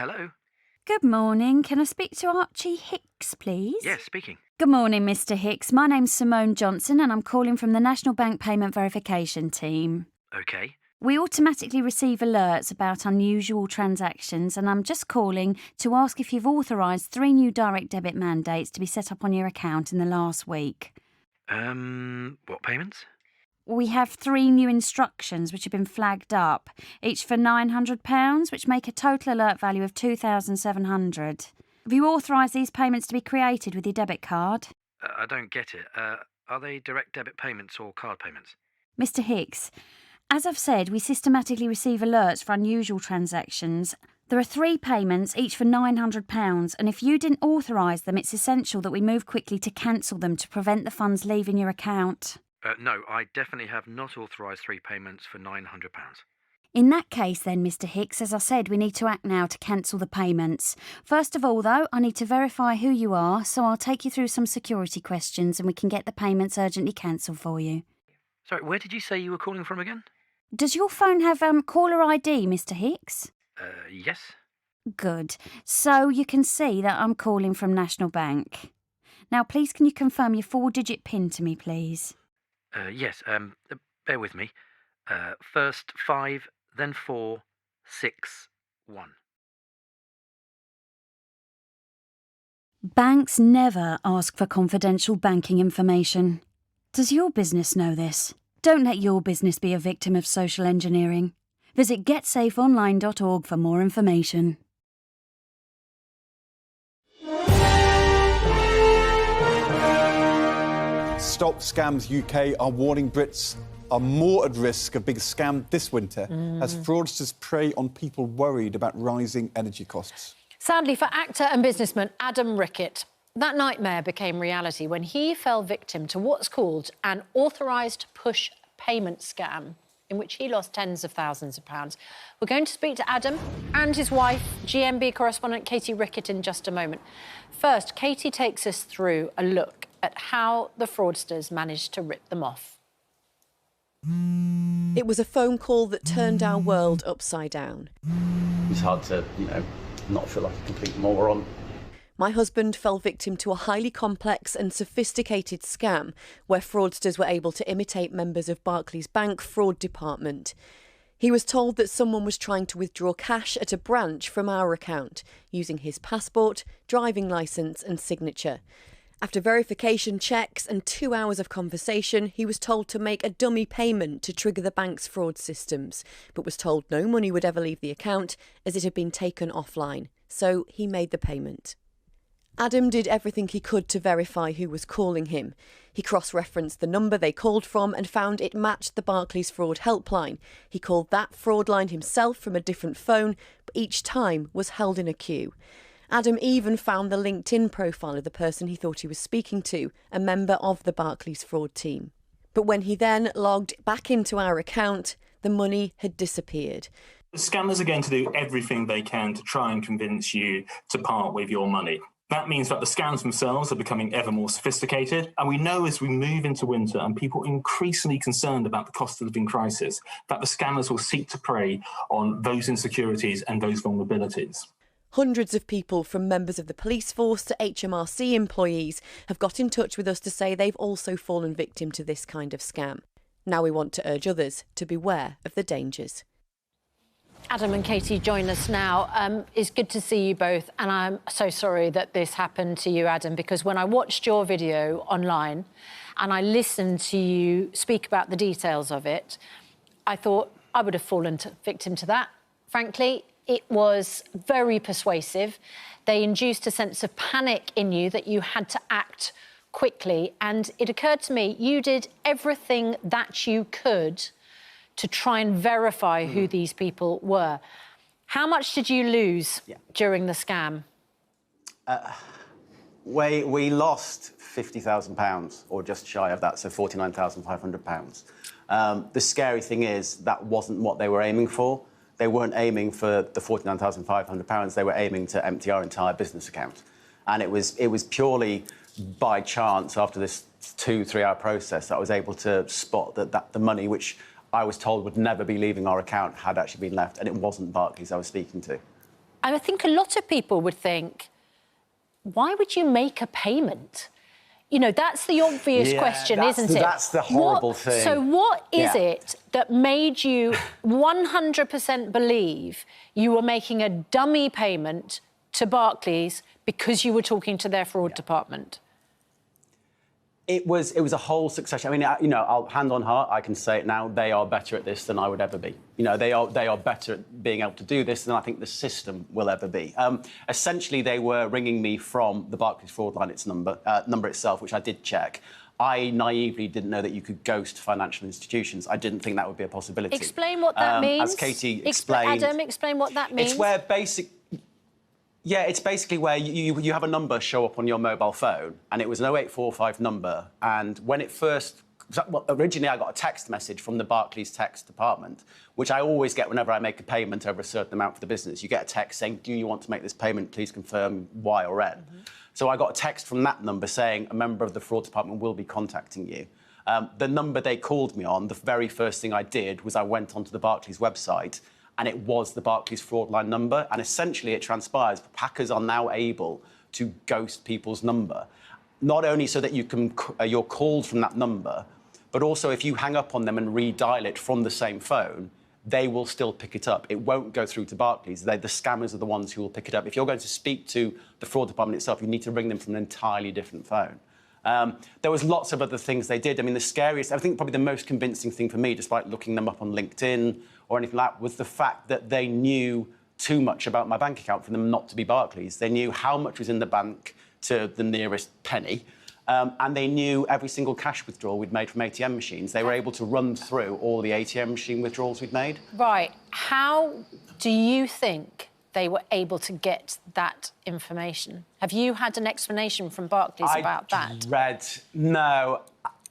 Hello? Good morning. Can I speak to Archie Hicks, please? Yes, speaking. Good morning, Mr. Hicks. My name's Simone Johnson and I'm calling from the National Bank Payment Verification Team. Okay. We automatically receive alerts about unusual transactions and I'm just calling to ask if you've authorised 3 new direct debit mandates to be set up on your account in the last week. What payments? We have 3 new instructions which have been flagged up, each for £900, which make a total alert value of £2,700. Have you authorised these payments to be created with your debit card? I don't get it. Are they direct debit payments or card payments? Mr. Hicks, as I've said, we systematically receive alerts for unusual transactions. There are 3 payments, each for £900, and if you didn't authorise them, it's essential that we move quickly to cancel them to prevent the funds leaving your account. No, I definitely have not authorised 3 payments for £900. In that case then, Mr. Hicks, as I said, we need to act now to cancel the payments. First of all, though, I need to verify who you are, so I'll take you through some security questions and we can get the payments urgently cancelled for you. Sorry, where did you say you were calling from again? Does your phone have caller ID, Mr. Hicks? Yes. Good. So you can see that I'm calling from National Bank. Now, please can you confirm your 4-digit PIN to me, please? Yes, bear with me. First 5, then 4, 6, 1. Banks never ask for confidential banking information. Does your business know this? Don't let your business be a victim of social engineering. Visit getsafeonline.org for more information. Stop Scams UK are warning Brits are more at risk of being scammed this winter as fraudsters prey on people worried about rising energy costs. Sadly for actor and businessman Adam Rickett, that nightmare became reality when he fell victim to what's called an authorised push payment scam, in which he lost tens of thousands of pounds. We're going to speak to Adam and his wife, GMB correspondent Katie Rickett, in just a moment. First, Katie takes us through a look at how the fraudsters managed to rip them off. It was a phone call that turned our world upside down. It's hard to, not feel like a complete moron. My husband fell victim to a highly complex and sophisticated scam where fraudsters were able to imitate members of Barclays Bank fraud department. He was told that someone was trying to withdraw cash at a branch from our account using his passport, driving licence and signature. After verification checks and 2 hours of conversation, he was told to make a dummy payment to trigger the bank's fraud systems, but was told no money would ever leave the account as it had been taken offline. So he made the payment. Adam did everything he could to verify who was calling him. He cross-referenced the number they called from and found it matched the Barclays fraud helpline. He called that fraud line himself from a different phone, but each time was held in a queue. Adam even found the LinkedIn profile of the person he thought he was speaking to, a member of the Barclays fraud team. But when he then logged back into our account, the money had disappeared. The scammers are going to do everything they can to try and convince you to part with your money. That means that the scams themselves are becoming ever more sophisticated. And we know as we move into winter and people are increasingly concerned about the cost of living crisis, that the scammers will seek to prey on those insecurities and those vulnerabilities. Hundreds of people, from members of the police force to HMRC employees, have got in touch with us to say they've also fallen victim to this kind of scam. Now we want to urge others to beware of the dangers. Adam and Katie join us now. It's good to see you both, and I'm so sorry that this happened to you, Adam, because when I watched your video online and I listened to you speak about the details of it, I thought I would have fallen victim to that, frankly. It was very persuasive. They induced a sense of panic in you that you had to act quickly. And it occurred to me, you did everything that you could to try and verify who these people were. How much did you lose during the scam? We lost £50,000, or just shy of that, so £49,500. The scary thing is that wasn't what they were aiming for. They weren't aiming for the £49,500. They were aiming to empty our entire business account. And it was purely by chance, after this 2-3 hour process, that I was able to spot that the money, which I was told would never be leaving our account, had actually been left, and it wasn't Barclays I was speaking to. I think a lot of people would think, why would you make a payment? You know, that's the obvious question, isn't it? That's the horrible thing. So what is it that made you 100% believe you were making a dummy payment to Barclays because you were talking to their fraud department? It was a whole succession. I mean, you know, I'll hand on heart, I can say it now, they are better at this than I would ever be. You know, they are better at being able to do this than I think the system will ever be. Essentially, they were ringing me from the Barclays fraud line, its number itself, which I did check. I naively didn't know that you could ghost financial institutions. I didn't think that would be a possibility. Explain what that means. As Katie explained... Adam, explain what that means. It's where it's basically where you have a number show up on your mobile phone, and it was an 0845 number, and when it first... Well, originally, I got a text message from the Barclays text department, which I always get whenever I make a payment over a certain amount for the business. You get a text saying, do you want to make this payment? Please confirm Y or N. So I got a text from that number saying a member of the fraud department will be contacting you. The number they called me on, the very first thing I did was I went onto the Barclays website, and it was the Barclays fraud line number. And essentially, it transpires hackers are now able to ghost people's number, not only so that you're called from that number, but also if you hang up on them and redial it from the same phone, they will still pick it up. It won't go through to Barclays. The scammers are the ones who will pick it up. If you're going to speak to the fraud department itself, you need to ring them from an entirely different phone. There was lots of other things they did. I mean, the scariest, I think probably the most convincing thing for me, despite looking them up on LinkedIn or anything like that, was the fact that they knew too much about my bank account for them not to be Barclays. They knew how much was in the bank to the nearest penny. And they knew every single cash withdrawal we'd made from ATM machines. They were able to run through all the ATM machine withdrawals we'd made. Right. How do you think they were able to get that information? Have you had an explanation from Barclays about that? No.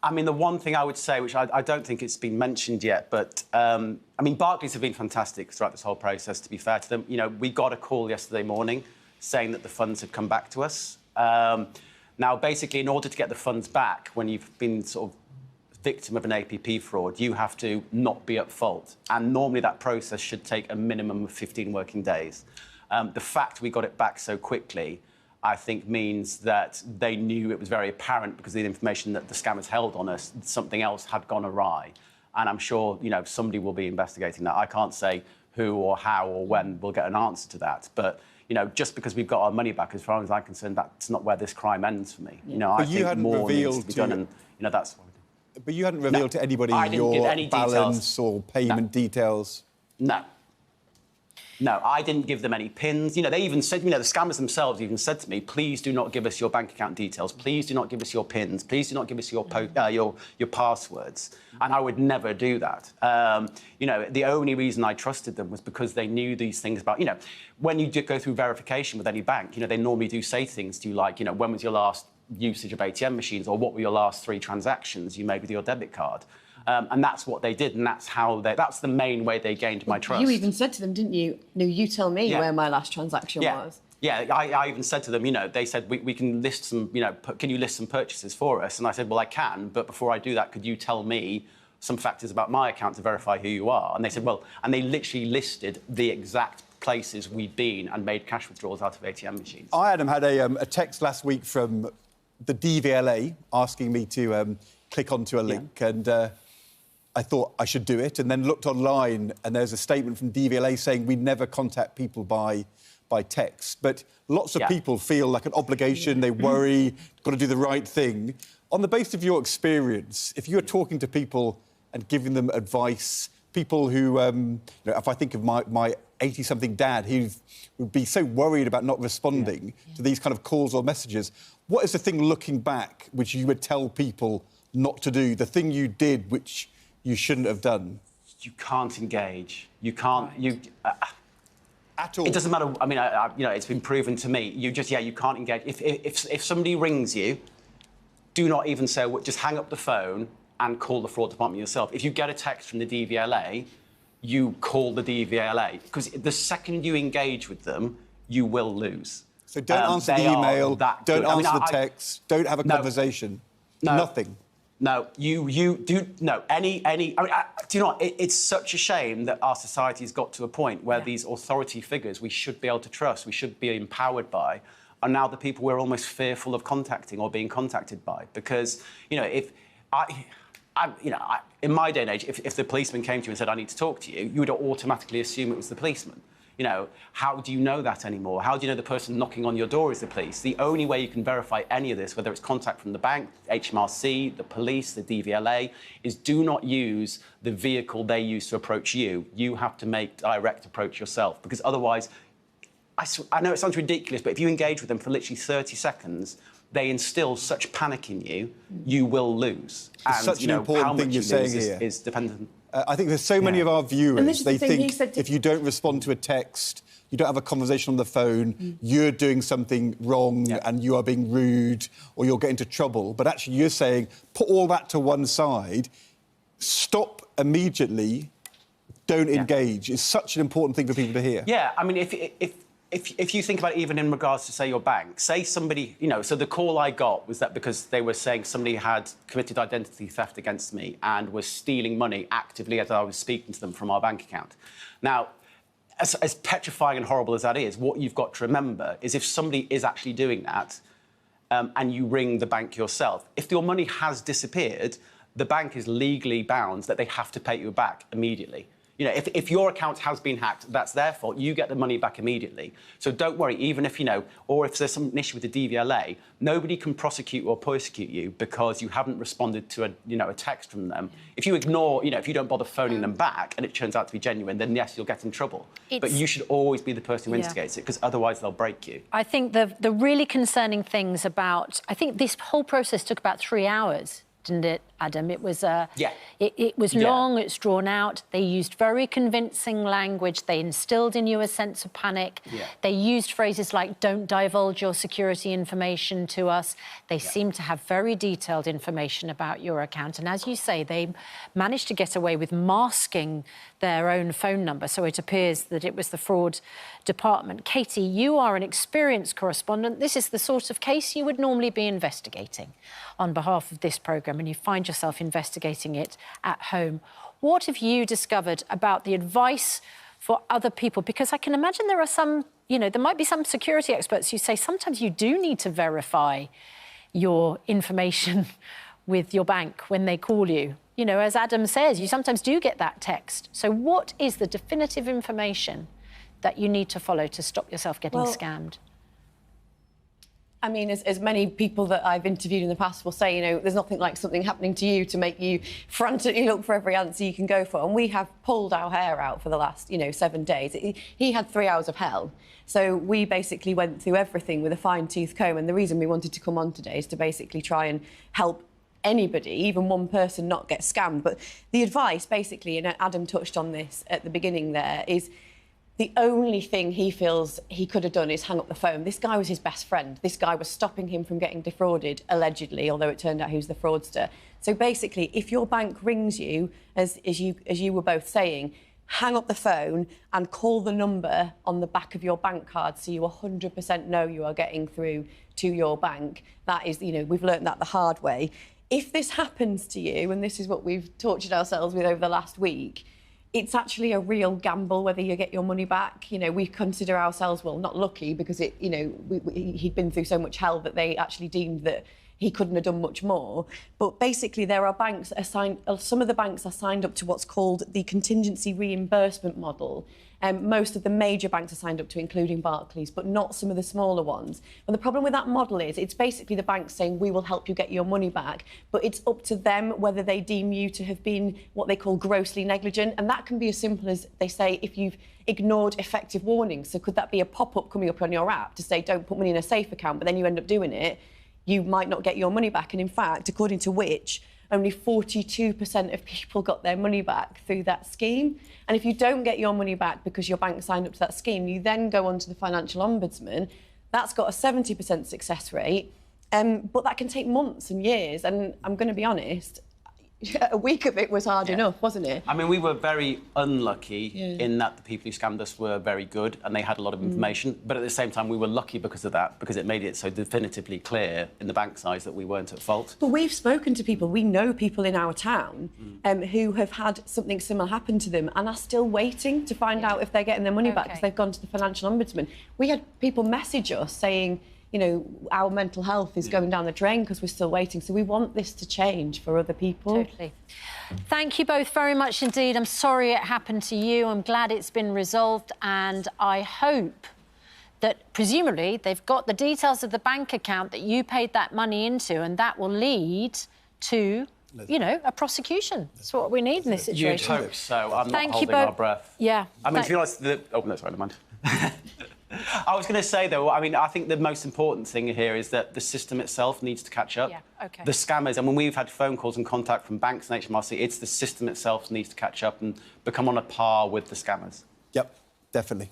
I mean, the one thing I would say, which I don't think it's been mentioned yet, but, I mean, Barclays have been fantastic throughout this whole process, to be fair to them. You know, we got a call yesterday morning saying that the funds had come back to us. Now, basically, in order to get the funds back, when you've been sort of victim of an APP fraud, you have to not be at fault. And normally that process should take a minimum of 15 working days. The fact we got it back so quickly, I think, means that they knew it was very apparent because of the information that the scammers held on us, something else had gone awry. And I'm sure, you know, somebody will be investigating that. I can't say who or how or when we'll get an answer to that. But, you know, just because we've got our money back, as far as I'm concerned, that's not where this crime ends for me. You know, I think more needs to be done, and, you know, that's what we do. But you hadn't revealed to anybody your balance or payment details? No. No, I didn't give them any PINs. You know, they even said, you know, the scammers themselves even said to me, please do not give us your bank account details. Please do not give us your PINs. Please do not give us your passwords. And I would never do that. You know, the only reason I trusted them was because they knew these things about, you know, when you go through verification with any bank, you know, they normally do say things to you like, you know, when was your last usage of ATM machines, or what were your last 3 transactions you made with your debit card? And that's what they did, and that's the main way they gained my trust. You even said to them, didn't you? No, you tell me where my last transaction was. Yeah, I even said to them, you know, they said, we can list some, you know, can you list some purchases for us? And I said, well, I can, but before I do that, could you tell me some factors about my account to verify who you are? And they said, well, and they literally listed the exact places we'd been and made cash withdrawals out of ATM machines. I, Adam, had a text last week from the DVLA asking me to click onto a link, and I thought I should do it, and then looked online, and there's a statement from DVLA saying we never contact people by text. But lots of people feel like an obligation, they worry, got to do the right thing. On the basis of your experience, if you're talking to people and giving them advice, people who, you know, if I think of my 80-something dad, he would be so worried about not responding to these kind of calls or messages, what is the thing, looking back, which you would tell people not to do, the thing you did which you shouldn't have done? You can't engage. You can't... At all? It doesn't matter. I mean, you know, it's been proven to me. You just, you can't engage. If somebody rings you, do not even say, just hang up the phone and call the fraud department yourself. If you get a text from the DVLA, you call the DVLA. Because the second you engage with them, you will lose. So don't answer the email, don't answer the text, don't have a conversation. No. Nothing. No, you do no any. I mean, do you know what? It's such a shame that our society has got to a point where these authority figures we should be able to trust, we should be empowered by, are now the people we're almost fearful of contacting or being contacted by. Because in my day and age, if the policeman came to you and said, "I need to talk to you," you would automatically assume it was the policeman. You know, how do you know that anymore? How do you know the person knocking on your door is the police? The only way you can verify any of this, whether it's contact from the bank, HMRC, the police, the DVLA, is do not use the vehicle they use to approach you. You have to make direct approach yourself, because otherwise, I know it sounds ridiculous, but if you engage with them for literally 30 seconds, they instill such panic in you, you will lose. It's and, such an important thing you're saying here. Is dependent. I think there's so many of our viewers, they think said, if you don't respond to a text, you don't have a conversation on the phone, you're doing something wrong and you are being rude or you'll get into trouble. But actually you're saying, put all that to one side, stop immediately, don't engage. It's such an important thing for people to hear. Yeah, I mean, if you think about it, even in regards to, say, your bank, say somebody, so the call I got was that because they were saying somebody had committed identity theft against me and was stealing money actively as I was speaking to them from our bank account. Now, as petrifying and horrible as that is, what you've got to remember is if somebody is actually doing that and you ring the bank yourself, if your money has disappeared, the bank is legally bound that they have to pay you back immediately. If your account has been hacked, that's their fault. You get the money back immediately. So don't worry, even if, or if there's some issue with the DVLA, nobody can prosecute or persecute you because you haven't responded to a text from them. If you ignore, if you don't bother phoning them back and it turns out to be genuine, then yes, you'll get in trouble. But you should always be the person who instigates it, because otherwise they'll break you. I think the really concerning things about... I think this whole process took about 3 hours, didn't it, Adam? It was it was long, it's drawn out. They used very convincing language. They instilled in you a sense of panic. They used phrases like, "Don't divulge your security information to us." They seem to have very detailed information about your account. And as you say, they managed to get away with masking their own phone number, so it appears that it was the fraud department. Katie, you are an experienced correspondent. This is the sort of case you would normally be investigating on behalf of this programme, and you find yourself investigating it at home. What have you discovered about the advice for other people? Because I can imagine there are some, there might be some security experts who say sometimes you do need to verify your information with your bank when they call you. As Adam says, you sometimes do get that text. So what is the definitive information that you need to follow to stop yourself getting scammed? I mean, as many people that I've interviewed in the past will say, there's nothing like something happening to you to make you frantically look for every answer you can go for. And we have pulled our hair out for the last, 7 days. He had 3 hours of hell. So we basically went through everything with a fine-tooth comb. And the reason we wanted to come on today is to basically try and help anybody, even one person, not get scammed. But the advice, basically, and Adam touched on this at the beginning there, is the only thing he feels he could have done is hang up the phone. This guy was his best friend. This guy was stopping him from getting defrauded, allegedly, although it turned out he was the fraudster. So basically, if your bank rings you, as you were both saying, hang up the phone and call the number on the back of your bank card so you 100% know you are getting through to your bank. That is, we've learnt that the hard way. If this happens to you, and this is what we've tortured ourselves with over the last week, it's actually a real gamble whether you get your money back. We consider ourselves, not lucky, because he'd been through so much hell that they actually deemed that he couldn't have done much more. But basically, there are banks assigned. Some of the banks are signed up to what's called the contingency reimbursement model. Most of the major banks are signed up to, including Barclays, but not some of the smaller ones. And the problem with that model is it's basically the banks saying, we will help you get your money back, but it's up to them whether they deem you to have been what they call grossly negligent. And that can be as simple as, they say, if you've ignored effective warnings. So could that be a pop-up coming up on your app to say, don't put money in a safe account, but then you end up doing it, you might not get your money back. And in fact, according to Which, only 42% of people got their money back through that scheme. And if you don't get your money back because your bank signed up to that scheme, you then go on to the Financial Ombudsman. That's got a 70% success rate, but that can take months and years. And I'm going to be honest, a week of it was hard enough, wasn't it? I mean, we were very unlucky in that the people who scammed us were very good and they had a lot of information. But at the same time, we were lucky because of that, because it made it so definitively clear in the bank's eyes that we weren't at fault. But we've spoken to people, we know people in our town who have had something similar happen to them and are still waiting to find out if they're getting their money back because they've gone to the Financial Ombudsman. We had people message us saying, you know, our mental health is going down the drain because we're still waiting. So we want this to change for other people. Totally. Thank you both very much indeed. I'm sorry it happened to you. I'm glad it's been resolved, and I hope that presumably they've got the details of the bank account that you paid that money into, and that will lead to, you know, a prosecution. That's what we need in this situation. You'd hope so. I'm not holding our breath. Yeah. I mean, to be honest, oh, no, sorry, never mind. I was going to say, though, I mean, I think the most important thing here is that the system itself needs to catch up. Yeah, OK. The scammers, and when we've had phone calls and contact from banks and HMRC, it's the system itself needs to catch up and become on a par with the scammers. Yep, definitely.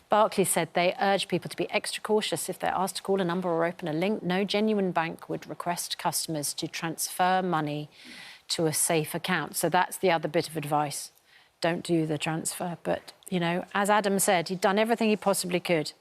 Barclays said they urge people to be extra cautious if they're asked to call a number or open a link. No genuine bank would request customers to transfer money to a safe account. So that's the other bit of advice. Don't do the transfer. But, you know, as Adam said, he'd done everything he possibly could.